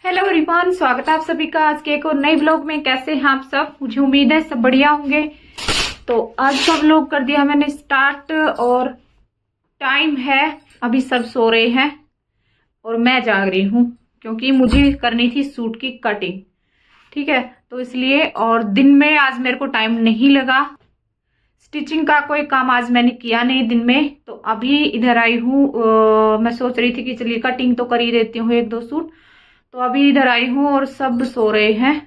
Hello everyone, स्वागत है आप सभी का आज के एक और नए ब्लॉग में। कैसे हैं आप सब? मुझे उम्मीद है सब बढ़िया होंगे। तो आज का ब्लॉग कर दिया मैंने स्टार्ट और टाइम है, अभी सब सो रहे हैं और मैं जाग रही हूँ क्योंकि मुझे करनी थी सूट की कटिंग। ठीक है, तो इसलिए और दिन में आज मेरे को टाइम नहीं लगा। स्टिचिंग का कोई काम आज मैंने किया नहीं दिन में, तो अभी इधर आई हूँ। मैं सोच रही थी कि चलिए कटिंग तो कर ही देती हूँ एक दो सूट। तो अभी इधर आई हूँ और सब सो रहे हैं,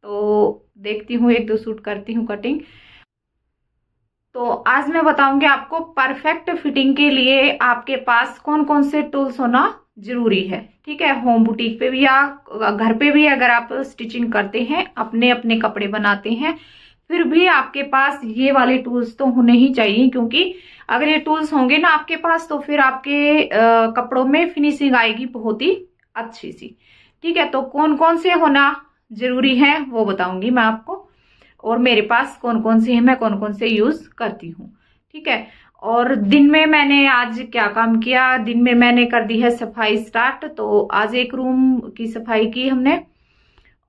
तो देखती हूँ एक दो सूट करती हूँ कटिंग। तो आज मैं बताऊंगी आपको परफेक्ट फिटिंग के लिए आपके पास कौन कौन से टूल्स होना जरूरी है। ठीक है, होम बुटीक पे भी या घर पे भी अगर आप स्टिचिंग करते हैं, अपने अपने कपड़े बनाते हैं, फिर भी आपके पास ये वाले टूल्स तो होने ही चाहिए, क्योंकि अगर ये टूल्स होंगे ना आपके पास तो फिर आपके कपड़ों में फिनिशिंग आएगी बहुत ही अच्छी सी। ठीक है, तो कौन कौन से होना जरूरी है वो बताऊंगी मैं आपको, और मेरे पास कौन कौन से हैं, मैं कौन कौन से यूज करती हूँ। ठीक है, और दिन में मैंने आज क्या काम किया, दिन में मैंने कर दी है सफाई स्टार्ट। तो आज एक रूम की सफाई की हमने,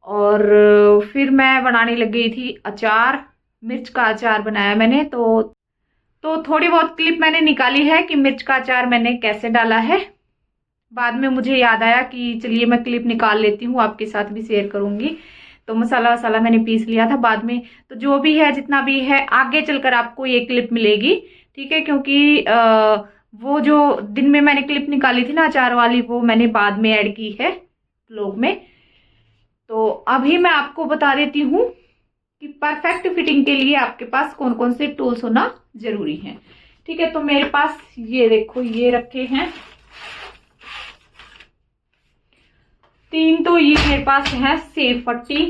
और फिर मैं बनाने लग गई थी अचार। मिर्च का अचार बनाया मैंने। तो थोड़ी बहुत क्लिप मैंने निकाली है कि मिर्च का अचार मैंने कैसे डाला है। बाद में मुझे याद आया कि चलिए मैं क्लिप निकाल लेती हूँ, आपके साथ भी शेयर करूंगी। तो मसाला वसाला मैंने पीस लिया था बाद में। तो जो भी है, जितना भी है, आगे चलकर आपको ये क्लिप मिलेगी। ठीक है, क्योंकि वो जो दिन में मैंने क्लिप निकाली थी ना अचार वाली, वो मैंने बाद में ऐड की है व्लॉग में। तो अभी मैं आपको बता देती हूँ कि परफेक्ट फिटिंग के लिए आपके पास कौन कौन से टूल्स होना जरूरी है। ठीक है, तो मेरे पास ये देखो, ये रखे हैं 3। तो ये मेरे पास है सेब पट्टी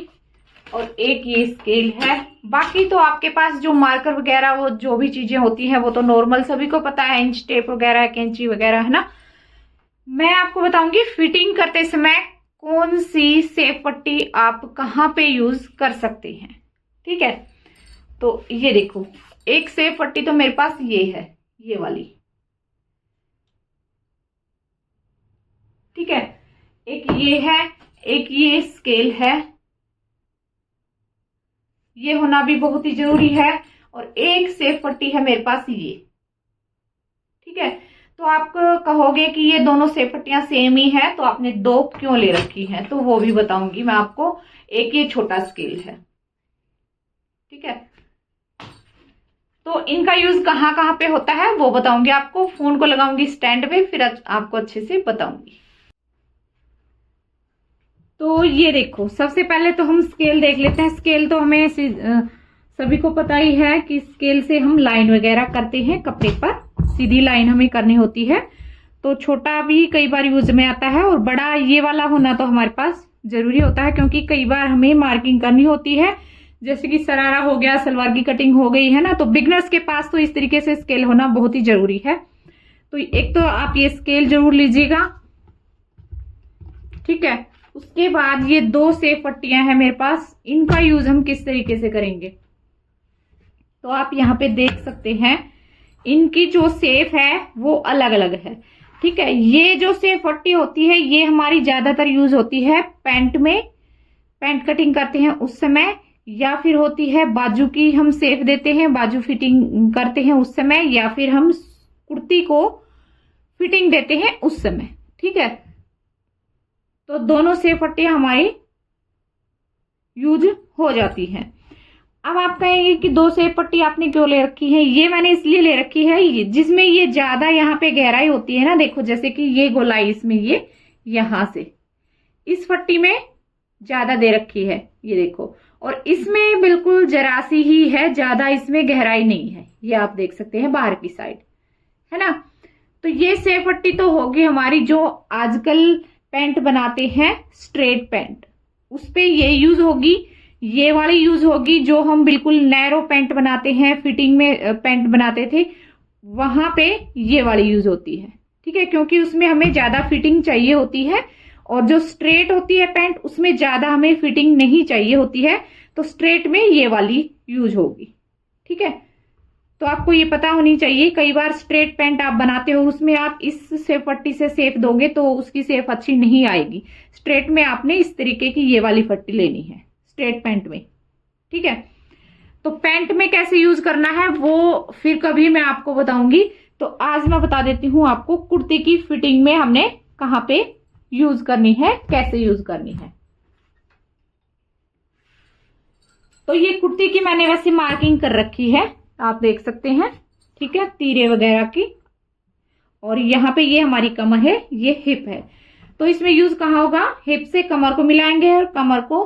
और एक ये स्केल है। बाकी तो आपके पास जो मार्कर वगैरह वो जो भी चीजें होती हैं वो तो नॉर्मल सभी को पता है, इंच टेप वगैरह, कैंची वगैरह, है ना। मैं आपको बताऊंगी फिटिंग करते समय कौन सी सेब पट्टी आप कहाँ पे यूज कर सकते हैं। ठीक है, तो ये देखो, एक सेब पट्टी तो मेरे पास ये है, ये वाली। ठीक है, एक ये है, एक ये स्केल है, ये होना भी बहुत ही जरूरी है, और एक सेब पट्टी है मेरे पास ये। ठीक है, तो आप कहोगे कि ये दोनों सेब पट्टियां सेम ही है, तो आपने 2 क्यों ले रखी है, तो वो भी बताऊंगी मैं आपको। एक ये छोटा स्केल है। ठीक है, तो इनका यूज कहाँ कहाँ पे होता है वो बताऊंगी आपको। फोन को लगाऊंगी स्टैंड पे, फिर आपको अच्छे से बताऊंगी। तो ये देखो, सबसे पहले तो हम स्केल देख लेते हैं। स्केल तो हमें सभी को पता ही है कि स्केल से हम लाइन वगैरह करते हैं कपड़े पर, सीधी लाइन हमें करनी होती है। तो छोटा भी कई बार यूज में आता है, और बड़ा ये वाला होना तो हमारे पास जरूरी होता है, क्योंकि कई बार हमें मार्किंग करनी होती है, जैसे कि सरारा हो गया, सलवार की कटिंग हो गई, है ना। तो बिगनर्स के पास तो इस तरीके से स्केल होना बहुत ही जरूरी है। तो एक तो आप ये स्केल जरूर लीजिएगा। ठीक है, उसके बाद ये 2 सेब पट्टियां हैं मेरे पास, इनका यूज हम किस तरीके से करेंगे तो आप यहाँ पे देख सकते हैं, इनकी जो शेप है वो अलग अलग है। ठीक है, ये जो सेब पट्टी होती है ये हमारी ज्यादातर यूज होती है पैंट में, पैंट कटिंग करते हैं उस समय, या फिर होती है बाजू की, हम शेप देते हैं, बाजू फिटिंग करते हैं उस समय, या फिर हम कुर्ती को फिटिंग देते हैं उस समय। ठीक है, तो दोनों सेब पट्टियां हमारी यूज हो जाती हैं। अब आप कहेंगे कि 2 सेब पट्टी आपने क्यों ले रखी है? ये मैंने इसलिए ले रखी है जिसमें ये ज्यादा यहाँ पे गहराई होती है ना। देखो, जैसे कि ये गोलाई इसमें, ये यहां से इस पट्टी में ज्यादा दे रखी है, ये देखो, और इसमें बिल्कुल जरासी ही है, ज्यादा इसमें गहराई नहीं है, ये आप देख सकते हैं बाहर की साइड, है ना। तो ये सेब पट्टी तो होगी हमारी जो आजकल पैंट बनाते हैं, स्ट्रेट पैंट, उस पे ये यूज होगी। ये वाली यूज होगी जो हम बिल्कुल नैरो पैंट बनाते हैं, फिटिंग में पैंट बनाते थे, वहां पे ये वाली यूज होती है। ठीक है, क्योंकि उसमें हमें ज्यादा फिटिंग चाहिए होती है, और जो स्ट्रेट होती है पैंट उसमें ज्यादा हमें फिटिंग नहीं चाहिए होती है, तो स्ट्रेट में ये वाली यूज होगी। ठीक है, तो आपको ये पता होनी चाहिए, कई बार स्ट्रेट पैंट आप बनाते हो, उसमें आप इस सेफ पट्टी से सेफ दोगे तो उसकी सेफ अच्छी नहीं आएगी। स्ट्रेट में आपने इस तरीके की ये वाली पट्टी लेनी है स्ट्रेट पैंट में, ठीक है। तो पैंट में कैसे यूज करना है वो फिर कभी मैं आपको बताऊंगी। तो आज मैं बता देती हूँ आपको कुर्ती की फिटिंग में हमने कहाँ पे यूज करनी है, कैसे यूज करनी है। तो ये कुर्ती की मैंने वैसे मार्किंग कर रखी है, आप देख सकते हैं, ठीक है, तीरे वगैरह की। और यहाँ पे ये हमारी कमर है, ये हिप है। तो इसमें यूज कहाँ होगा, हिप से कमर को मिलाएंगे और कमर को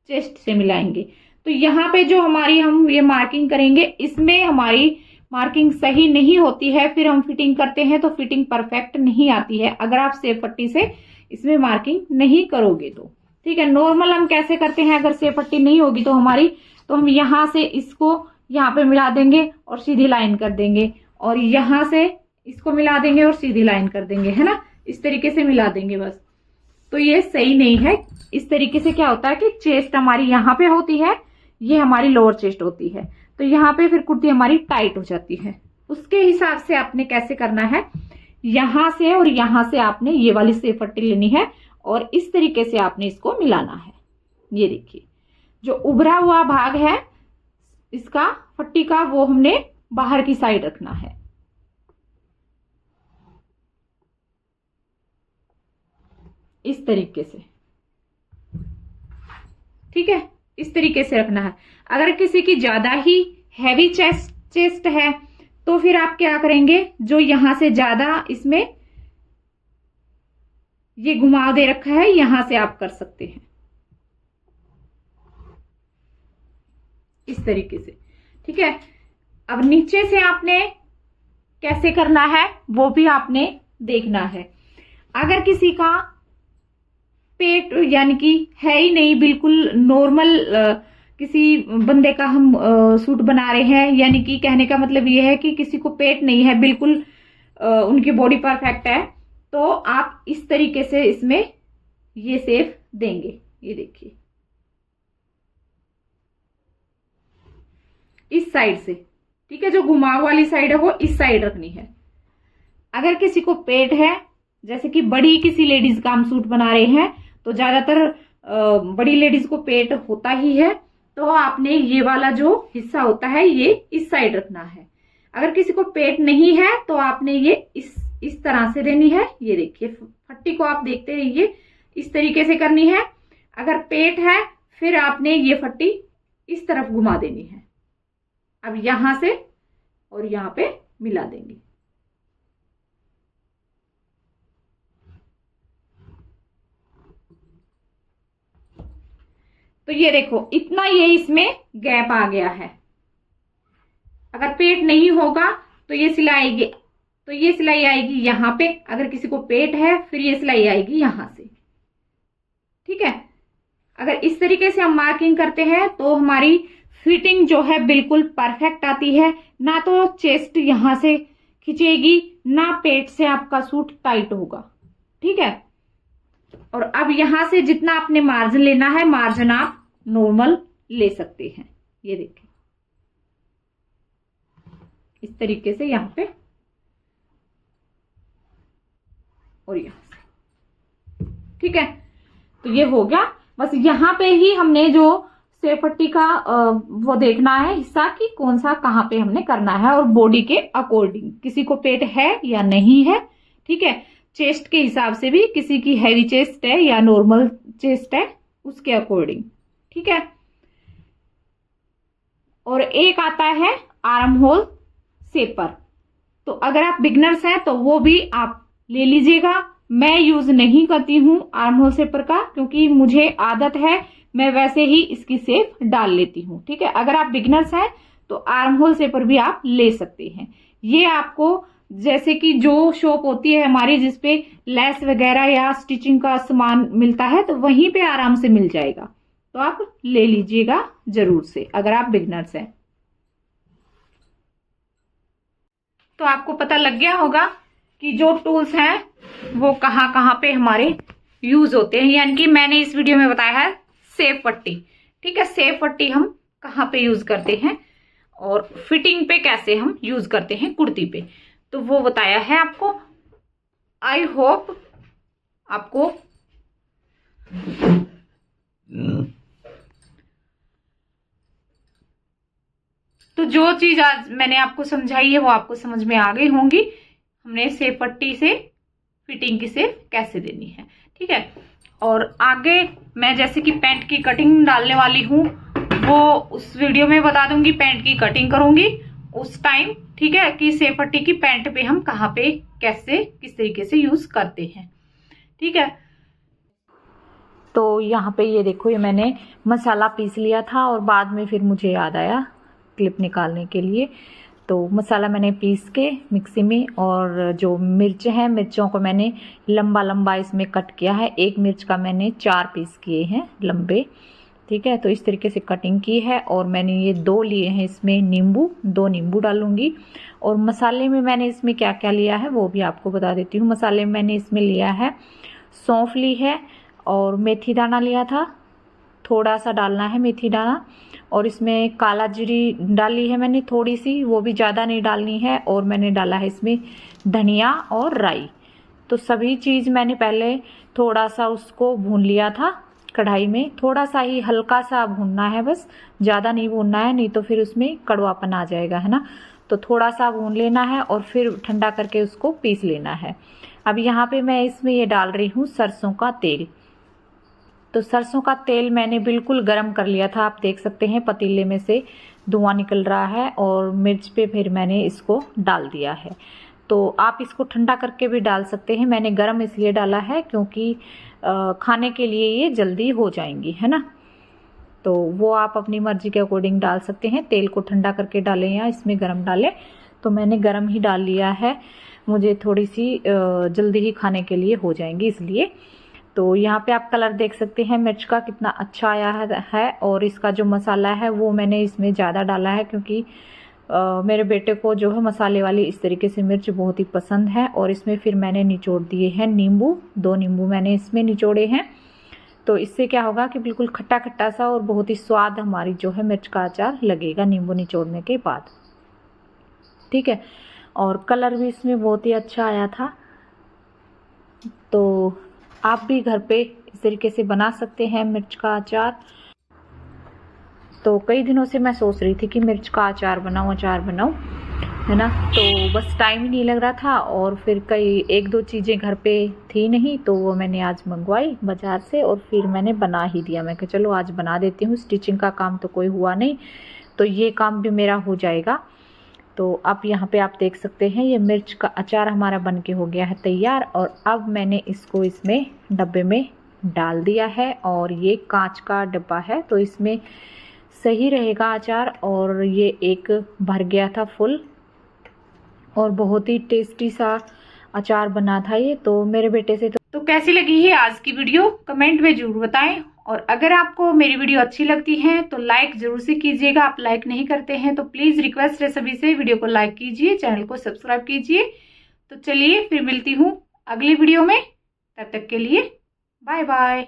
चेस्ट से मिलाएंगे। तो यहाँ पे जो हमारी हम ये मार्किंग करेंगे, इसमें हमारी मार्किंग सही नहीं होती है, फिर हम फिटिंग करते हैं तो फिटिंग परफेक्ट नहीं आती है अगर आप सेफ पट्टी से इसमें मार्किंग नहीं करोगे तो, ठीक है। नॉर्मल हम कैसे करते हैं, अगर सेफ पट्टी नहीं होगी तो हमारी, तो हम यहाँ से इसको यहाँ पे मिला देंगे और सीधी लाइन कर देंगे, और यहाँ से इसको मिला देंगे और सीधी लाइन कर देंगे, है ना, इस तरीके से मिला देंगे बस। तो ये सही नहीं है। इस तरीके से क्या होता है कि चेस्ट हमारी यहाँ पे होती है, ये हमारी लोअर चेस्ट होती है, तो यहाँ पे फिर कुर्ती हमारी टाइट हो जाती है। उसके हिसाब से आपने कैसे करना है, यहां से और यहां से आपने ये वाली सेफ पट्टी लेनी है और इस तरीके से आपने इसको मिलाना है। ये देखिए जो उभरा हुआ भाग है इसका पट्टी का, वो हमने बाहर की साइड रखना है। इस तरीके से, ठीक है, इस तरीके से रखना है। अगर किसी की ज्यादा ही हैवी चेस्ट है तो फिर आप क्या करेंगे, जो यहां से ज्यादा इसमें ये घुमाव दे रखा है, यहां से आप कर सकते हैं इस तरीके से, ठीक है। अब नीचे से आपने कैसे करना है वो भी आपने देखना है। अगर किसी का पेट यानी कि है ही नहीं, बिल्कुल नॉर्मल किसी बंदे का हम सूट बना रहे हैं, यानी कि कहने का मतलब ये है कि किसी को पेट नहीं है, बिल्कुल उनकी बॉडी परफेक्ट है, तो आप इस तरीके से इसमें ये सेफ देंगे। ये देखिए इस साइड से, ठीक है, जो घुमाव वाली साइड है वो इस साइड रखनी है। अगर किसी को पेट है, जैसे कि बड़ी किसी लेडीज का हम सूट बना रहे हैं, तो ज्यादातर बड़ी लेडीज को पेट होता ही है, तो आपने ये वाला जो हिस्सा होता है ये इस साइड रखना है। अगर किसी को पेट नहीं है तो आपने ये इस तरह से देनी है। ये देखिए पट्टी को आप देखते रहिए, इस तरीके से करनी है। अगर पेट है फिर आपने ये पट्टी इस तरफ घुमा देनी है। अब यहां से और यहां पे मिला देंगे। तो ये देखो इतना ये इसमें गैप आ गया है। अगर पेट नहीं होगा तो ये सिलाई आएगी, तो ये सिलाई आएगी यहां पे। अगर किसी को पेट है फिर ये सिलाई आएगी यहां से, ठीक है। अगर इस तरीके से हम मार्किंग करते हैं तो हमारी फिटिंग जो है बिल्कुल परफेक्ट आती है। ना तो चेस्ट यहां से खिंचेगी, ना पेट से आपका सूट टाइट होगा, ठीक है। और अब यहां से जितना आपने मार्जिन लेना है, मार्जिन आप नॉर्मल ले सकते हैं। ये देखिए इस तरीके से यहां पे और यहां से, ठीक है। तो ये हो गया। बस यहां पे ही हमने जो सेफ पट्टी का वो देखना है हिस्सा कि कौन सा कहां पे हमने करना है, और बॉडी के अकॉर्डिंग, किसी को पेट है या नहीं है, ठीक है। चेस्ट के हिसाब से भी, किसी की हैवी चेस्ट है या नॉर्मल चेस्ट है उसके अकॉर्डिंग, ठीक है। और एक आता है आर्म होल सेपर, तो अगर आप बिगनर्स हैं तो वो भी आप ले लीजिएगा। मैं यूज नहीं करती हूं आर्म होल सेपर का, क्योंकि मुझे आदत है, मैं वैसे ही इसकी सेफ डाल लेती हूं, ठीक है। अगर आप बिगनर्स हैं तो आर्म होल सेपर भी आप ले सकते हैं। ये आपको जैसे कि जो शॉप होती है हमारी जिसपे लेस वगैरह या स्टिचिंग का सामान मिलता है, तो वहीं पे आराम से मिल जाएगा, तो आप ले लीजिएगा जरूर से अगर आप बिगनर्स हैं। तो आपको पता लग गया होगा कि जो टूल्स हैं वो कहाँ कहाँ पे हमारे यूज होते हैं। यानी कि मैंने इस वीडियो में बताया है सेफ पट्टी, ठीक है, सेफ पट्टी हम कहाँ पे यूज करते हैं। और फिटिंग पे कैसे हम यूज करते हैं कुर्ती पे, तो वो बताया है आपको। आई होप आपको तो जो चीज आज मैंने आपको समझाई है वो आपको समझ में आ गई होंगी। हमने सेफ पट्टी से फिटिंग की सेफ कैसे देनी है, ठीक है। और आगे मैं जैसे कि पैंट की कटिंग डालने वाली हूँ वो उस वीडियो में बता दूंगी, पैंट की कटिंग करूंगी उस टाइम, ठीक है, कि सेफ पट्टी की पैंट पे हम कहाँ पे कैसे किस तरीके से यूज करते हैं, ठीक है। तो यहाँ पे ये देखो, ये मैंने मसाला पीस लिया था और बाद में फिर मुझे याद आया क्लिप निकालने के लिए, तो मसाला मैंने पीस के मिक्सी में, और जो मिर्च है मिर्चों को मैंने लंबा लंबा इसमें कट किया है। एक मिर्च का मैंने 4 पीस किए हैं लंबे, ठीक है। तो इस तरीके से कटिंग की है। और मैंने ये 2 लिए हैं इसमें नींबू, 2 नींबू डालूंगी। और मसाले में मैंने इसमें क्या क्या लिया है वो भी आपको बता देती हूँ। मसाले में मैंने इसमें लिया है सौंफ ली है और मेथी दाना लिया था, थोड़ा सा डालना है मेथी दाना। और इसमें काला जीरी डाली है मैंने थोड़ी सी, वो भी ज़्यादा नहीं डालनी है। और मैंने डाला है इसमें धनिया और राई। तो सभी चीज़ मैंने पहले थोड़ा सा उसको भून लिया था कढ़ाई में, थोड़ा सा ही हल्का सा भूनना है बस, ज़्यादा नहीं भूनना है, नहीं तो फिर उसमें कड़वापन आ जाएगा, है ना। तो थोड़ा सा भून लेना है और फिर ठंडा करके उसको पीस लेना है। अब यहाँ पे मैं इसमें ये डाल रही हूँ सरसों का तेल। तो सरसों का तेल मैंने बिल्कुल गर्म कर लिया था, आप देख सकते हैं पतीले में से धुआं निकल रहा है। और मिर्च पे फिर मैंने इसको डाल दिया है। तो आप इसको ठंडा करके भी डाल सकते हैं, मैंने गर्म इसलिए डाला है क्योंकि खाने के लिए ये जल्दी हो जाएंगी, है ना। तो वो आप अपनी मर्जी के अकॉर्डिंग डाल सकते हैं, तेल को ठंडा करके डालें या इसमें गर्म डालें। तो मैंने गर्म ही डाल लिया है, मुझे थोड़ी सी जल्दी ही खाने के लिए हो जाएंगी इसलिए। तो यहाँ पे आप कलर देख सकते हैं मिर्च का कितना अच्छा आया है। और इसका जो मसाला है वो मैंने इसमें ज़्यादा डाला है क्योंकि मेरे बेटे को जो है मसाले वाली इस तरीके से मिर्च बहुत ही पसंद है। और इसमें फिर मैंने निचोड़ दिए हैं नींबू, 2 नींबू मैंने इसमें निचोड़े हैं। तो इससे क्या होगा कि बिल्कुल खट्टा खट्टा सा और बहुत ही स्वाद हमारी जो है मिर्च का अचार लगेगा नींबू निचोड़ने के बाद, ठीक है। और कलर भी इसमें बहुत ही अच्छा आया था। तो आप भी घर पे इस तरीके से बना सकते हैं मिर्च का अचार। तो कई दिनों से मैं सोच रही थी कि मिर्च का अचार बनाऊं, है ना। तो बस टाइम ही नहीं लग रहा था। और फिर कई 1-2 चीज़ें घर पे थी नहीं, तो वो मैंने आज मंगवाई बाज़ार से और फिर मैंने बना ही दिया। मैं कहा चलो आज बना देती हूँ, स्टिचिंग का काम तो कोई हुआ नहीं, तो ये काम भी मेरा हो जाएगा। तो अब यहाँ पे आप देख सकते हैं ये मिर्च का अचार हमारा बन के हो गया है तैयार। और अब मैंने इसको इसमें डब्बे में डाल दिया है। और ये कांच का डब्बा है तो इसमें सही रहेगा अचार। और ये एक भर गया था फुल और बहुत ही टेस्टी सा अचार बना था ये। तो मेरे बेटे से तो कैसी लगी है आज की वीडियो कमेंट में जरूर बताएं। और अगर आपको मेरी वीडियो अच्छी लगती है तो लाइक जरूर से कीजिएगा। आप लाइक नहीं करते हैं तो प्लीज रिक्वेस्ट है सभी से, वीडियो को लाइक कीजिए, चैनल को सब्सक्राइब कीजिए। तो चलिए फिर मिलती हूँ अगली वीडियो में, तब तक के लिए बाय बाय।